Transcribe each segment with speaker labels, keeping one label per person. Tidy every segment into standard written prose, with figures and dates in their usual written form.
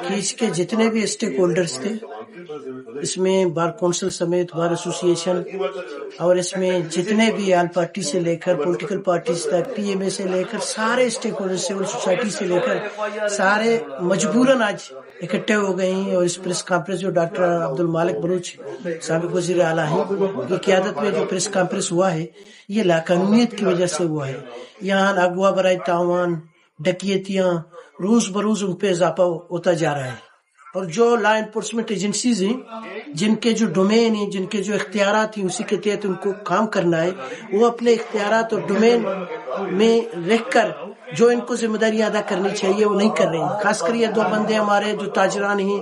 Speaker 1: کہ اس کے جتنے بھی اسٹیک ہولڈرز تھے، اس میں بار کونسل سمیت بار ایسوسی ایشن اور اس میں جتنے بھی آل پارٹی سے لے کر پولیٹیکل پارٹیز تک، پی ایم اے سے لے کر سارے اسٹیک ہولڈر، سول سوسائٹی سے لے کر سارے مجبوراً آج اکٹھے ہو گئے ہیں. اور اس پریس کانفرنس جو ڈاکٹر عبد المالک بلوچ سابق وزیر اعلیٰ ہیں کی قیادت میں جو پریس کانفرنس ہوا ہے، یہ لاقانونیت کی وجہ سے ہوا ہے. یہاں اغوا برائے تاوان، ڈکیتیاں روز بروز ان پہ اضافہ ہوتا جا رہا ہے. اور جو لا انفورسمنٹ ایجنسیز ہیں، جن کے جو ڈومین ہیں، جن کے جو اختیارات ہیں، اسی کے تحت ان کو کام کرنا ہے، وہ اپنے اختیارات اور ڈومین میں رہ کر جو ان کو ذمہ داریاں ادا کرنی چاہیے وہ نہیں کر رہے ہیں. خاص کر یہ دو بندے ہمارے جو تاجران ہیں،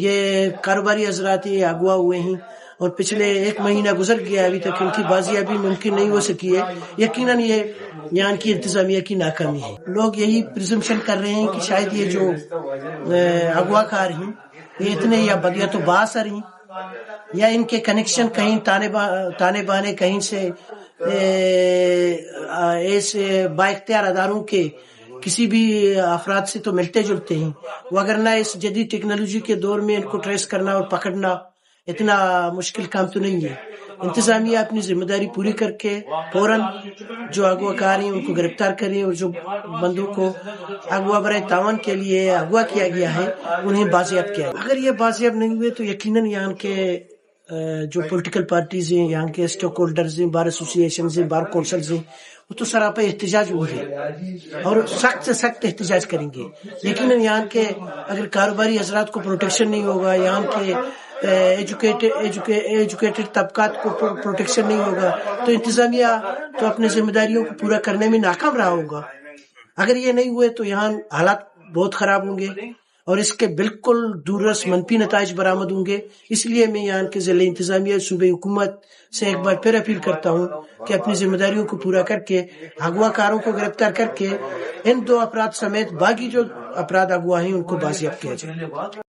Speaker 1: یہ کاروباری حضرات یہ اغوا ہوئے ہیں اور پچھلے 1 مہینہ گزر گیا، ابھی تک ان کی بازیابی ممکن نہیں ہو سکی ہے. یقیناً یہ یہاں کی انتظامیہ کی ناکامی ہے. لوگ یہی پریزمپشن کر رہے ہیں کہ شاید یہ جو اغوا کار ہیں یہ اتنے یا تو بااثر ہیں یا ان کے کنیکشن کہیں تانے بانے کہیں سے ایسے با اختیار اداروں کے کسی بھی افراد سے تو ملتے جلتے ہیں. وگرنہ اس جدید ٹیکنالوجی کے دور میں ان کو ٹریس کرنا اور پکڑنا اتنا مشکل کام تو نہیں ہے. انتظامیہ اپنی ذمہ داری پوری کر کے فوراً جو اغوا کار ہیں ان کو گرفتار کریں اور جو بندوں کو اغوا برائے تاوان کے لیے اغوا کیا گیا ہے انہیں بازیاب کیا. اگر یہ بازیاب نہیں ہوئے تو یقیناً یہاں کے جو پولیٹیکل پارٹیز ہیں، یہاں کے اسٹیک ہولڈرز ہیں، بار ایسوسی ایشنز ہیں، بار کونسلز ہیں، وہ تو سراپا احتجاج ہوں گے اور سخت سے سخت احتجاج کریں گے. یقیناً یہاں کے اگر کاروباری حضرات کو پروٹیکشن نہیں ہوگا، یہاں کے ایجوکیٹڈ طبقات کو پروٹیکشن نہیں ہوگا تو انتظامیہ تو اپنے ذمہ داریوں کو پورا کرنے میں ناکام رہا ہوگا. اگر یہ نہیں ہوئے تو یہاں حالات بہت خراب ہوں گے اور اس کے بالکل دورس منفی نتائج برآمد ہوں گے. اس لیے میں یہاں کے ضلع انتظامیہ صوبائی حکومت سے ایک بار پھر اپیل کرتا ہوں کہ اپنی ذمہ داریوں کو پورا کر کے اغوا کاروں کو گرفتار کر کے ان 2 افراد سمیت باقی جو افراد اغوا ہیں ان کو بازیاب کیا جائے.